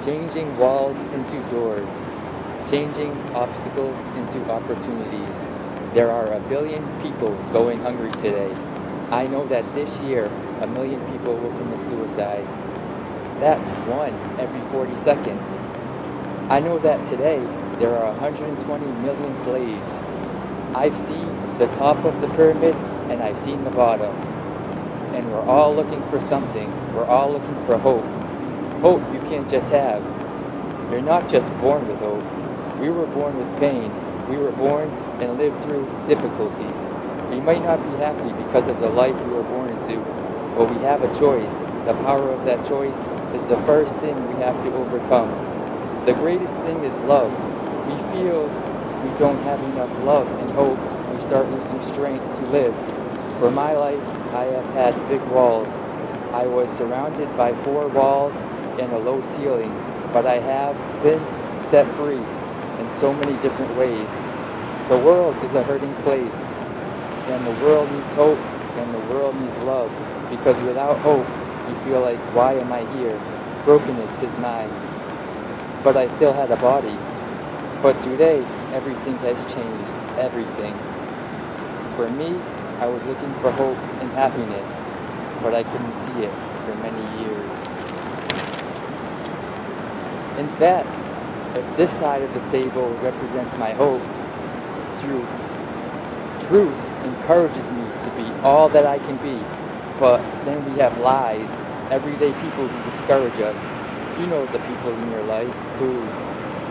changing walls into doors, changing obstacles into opportunities. There are a billion people going hungry today. I know that this year, 1 million people will commit suicide. That's one every 40 seconds. I know that today, there are 120 million slaves. I've seen the top of the pyramid, and I've seen the bottom. And we're all looking for something. We're all looking for hope. Hope you can't just have. You're not just born with hope. We were born with pain. We were born and lived through difficulties. We might not be happy because of the life we were born into, but we have a choice. The power of that choice is the first thing we have to overcome. The greatest thing is love. We feel we don't have enough love and hope. We start losing strength to live. For my life, I have had big walls. I was surrounded by 4 walls and a low ceiling, but I have been set free in so many different ways. The world is a hurting place, and the world needs hope, and the world needs love, because without hope, you feel like, why am I here? Brokenness is mine. But I still had a body. But today, everything has changed. Everything. For me, I was looking for hope and happiness, but I couldn't see it for many years. In fact, if this side of the table represents my hope, through truth encourages me to be all that I can be, but then we have lies, everyday people who discourage us. You know the people in your life who,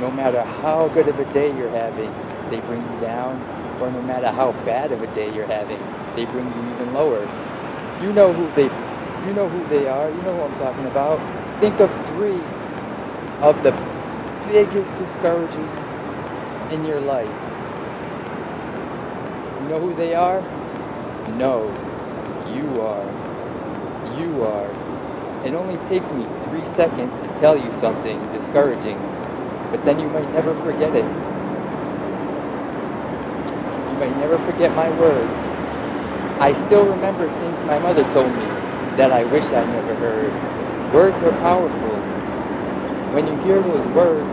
no matter how good of a day you're having, they bring you down, or no matter how bad of a day you're having, they bring you even lower. You know who they are, you know who I'm talking about. Think of 3 of the biggest discouragers in your life. You know who they are? No, you are. You are. It only takes me 3 seconds to tell you something discouraging, but then you might never forget it. You might never forget my words. I still remember things my mother told me that I wish I never heard. Words are powerful. When you hear those words,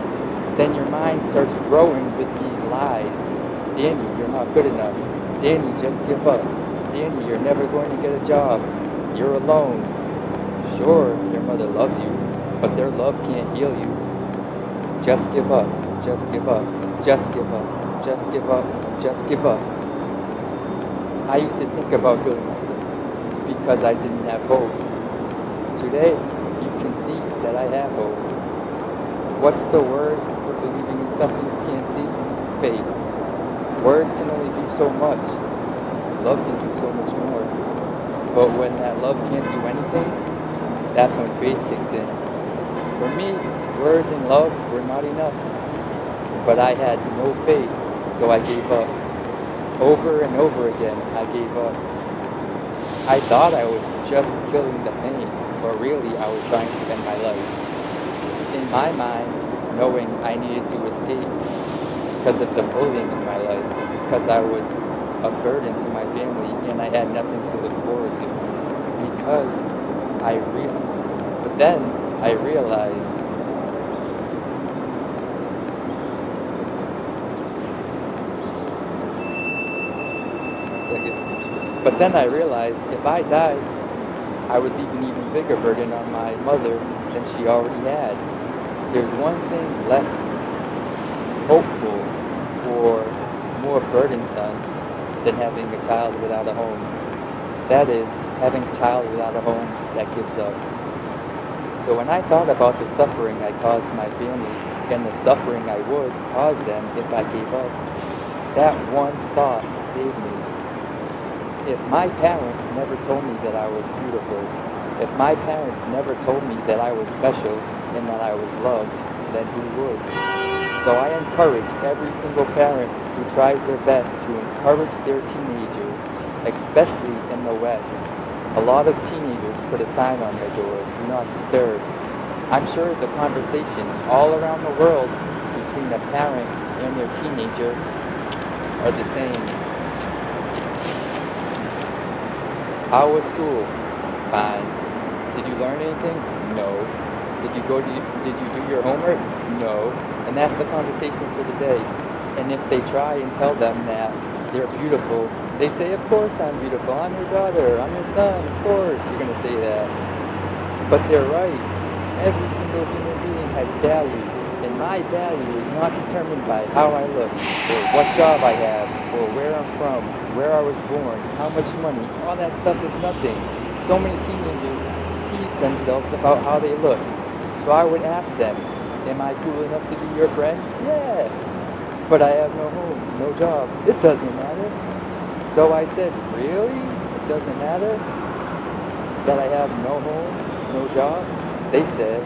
then your mind starts growing with these lies. Danny, you're not good enough. Danny, just give up. Danny, you're never going to get a job. You're alone. Sure, your mother loves you, but their love can't heal you. Just give up. Just give up. Just give up. Just give up. Just give up. I used to think about killing myself because I didn't have hope. Today, you can see that I have hope. What's the word for believing in something you can't see? Faith. Words can only do so much. Love can do so much more. But when that love can't do anything, that's when faith kicks in. For me, words and love were not enough. But I had no faith, so I gave up. Over and over again, I gave up. I thought I was just killing the pain, but really I was trying to end my life. In my mind, knowing I needed to escape because of the bullying in my life, because I was a burden to my family and I had nothing to look forward to. But then I realized if I died, I would leave an even bigger burden on my mother than she already had. There's one thing less hopeful or more burdensome than having a child without a home. That is, having a child without a home that gives up. So when I thought about the suffering I caused my family and the suffering I would cause them if I gave up, that one thought saved me. If my parents never told me that I was beautiful, if my parents never told me that I was special and that I was loved, then who would? So I encourage every single parent who tries their best to encourage their teenagers, especially in the West. A lot of teenagers put a sign on their door, do not disturb. I'm sure the conversation all around the world between a parent and their teenager are the same. How was school? Fine. Did you learn anything? No. Did you do your homework? No. And that's the conversation for the day. And if they try and tell them that they're beautiful, they say, of course I'm beautiful. I'm your daughter. I'm your son. Of course you're going to say that. But they're right. Every single human being has value. And my value is not determined by how I look, or what job I have, or where I'm from, where I was born, how much money. All that stuff is nothing. So many teenagers tease themselves about how they look. So I would ask them, am I cool enough to be your friend? Yeah. But I have no home, no job. It doesn't matter. So I said, really? It doesn't matter that I have no home, no job? They said,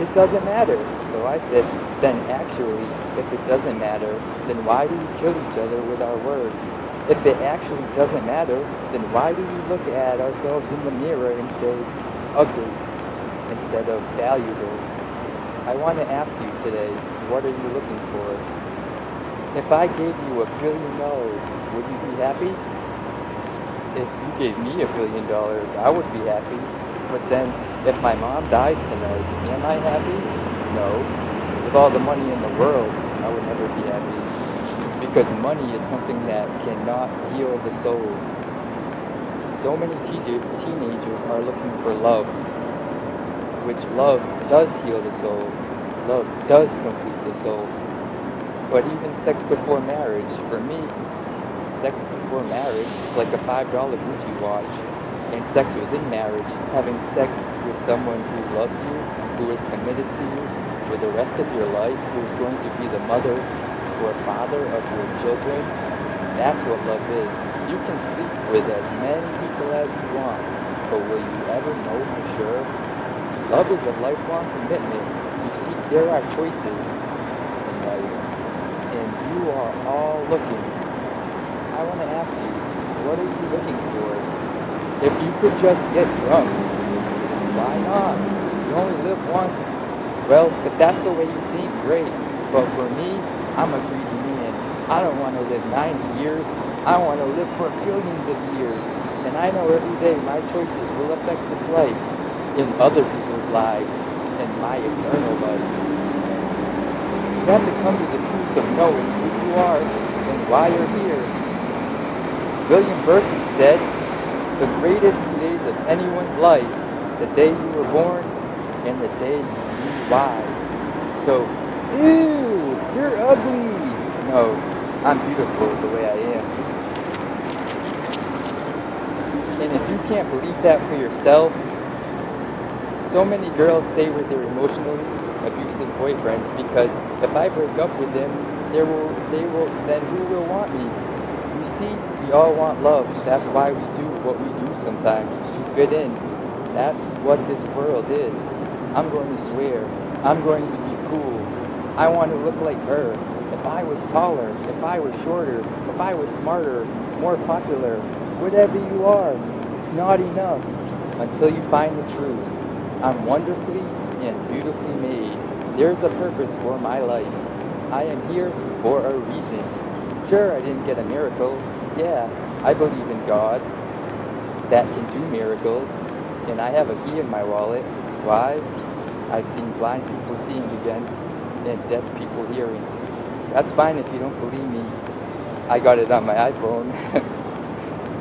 it doesn't matter. So I said, then actually, if it doesn't matter, then why do we kill each other with our words? If it actually doesn't matter, then why do we look at ourselves in the mirror and say, ugly, instead of valuable? I want to ask you today, what are you looking for? If I gave you $1 billion, would you be happy? If you gave me $1 billion, I would be happy. But then, if my mom dies tonight, am I happy? No. With all the money in the world, I would never be happy. Because money is something that cannot heal the soul. So many teenagers are looking for love, which love does heal the soul. Love does complete the soul. But even sex before marriage, for me, sex before marriage is like a $5 Gucci watch. And sex within marriage, having sex with someone who loves you, who is committed to you for the rest of your life, who is going to be the mother or father of your children, that's what love is. You can sleep with as many people as you want, but will you ever know for sure? Love is a lifelong commitment. You see, there are choices in life, and you are all looking. I want to ask you, what are you looking for? If you could just get drunk, why not? You only live once. Well, if that's the way you think, great. But for me, I'm a greedy man. I don't want to live 90 years. I want to live for billions of years. And I know every day my choices will affect this life, in other people's lives, and my eternal life. You have to come to the truth of knowing who you are and why you're here. William Berkeley said, the greatest 2 days of anyone's life, the day you were born and the day you knew why. So, ew, you're ugly. No, I'm beautiful the way I am. And if you can't believe that for yourself, so many girls stay with their emotionally abusive boyfriends because if I break up with them, then who will want me? You see, we all want love. That's why we do what we do sometimes, to fit in. That's what this world is. I'm going to swear. I'm going to be cool. I want to look like her. If I was taller, if I was shorter, if I was smarter, more popular, whatever you are, it's not enough until you find the truth. I'm wonderfully and beautifully made. There's a purpose for my life. I am here for a reason. Sure, I didn't get a miracle. Yeah, I believe in God that can do miracles, and I have a key in my wallet. Why? I've seen blind people seeing again, and deaf people hearing. That's fine if you don't believe me. I got it on my iPhone.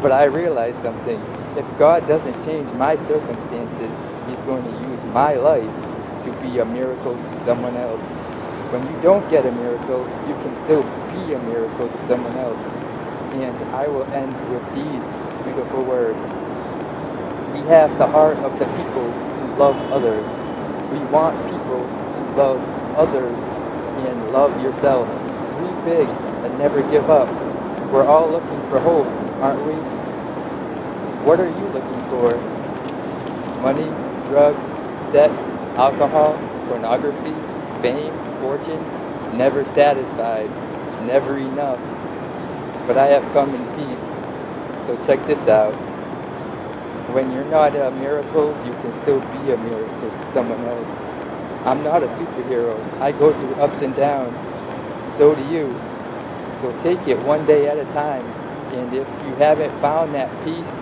But I realized something. If God doesn't change my circumstances, He's going to use my life to be a miracle to someone else. When you don't get a miracle, you can still be a miracle to someone else. And I will end with these beautiful words. We have the heart of the people to love others. We want people to love others and love yourself. Dream big and never give up. We're all looking for hope, aren't we? What are you looking for? Money, drugs, sex, alcohol, pornography, fame, fortune? Never satisfied, never enough. But I have come in peace. So check this out. When you're not a miracle, you can still be a miracle to someone else. I'm not a superhero. I go through ups and downs. So do you. So take it one day at a time. And if you haven't found that peace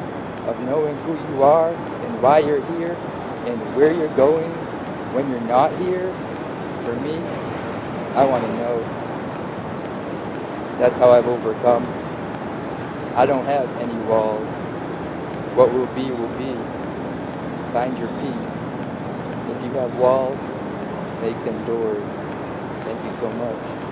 of knowing who you are and why you're here and where you're going, When you're not here, for me, I want to know. That's how I've overcome. I don't have any walls. What will be, will be. Find your peace. If you have walls, make them doors. Thank you so much.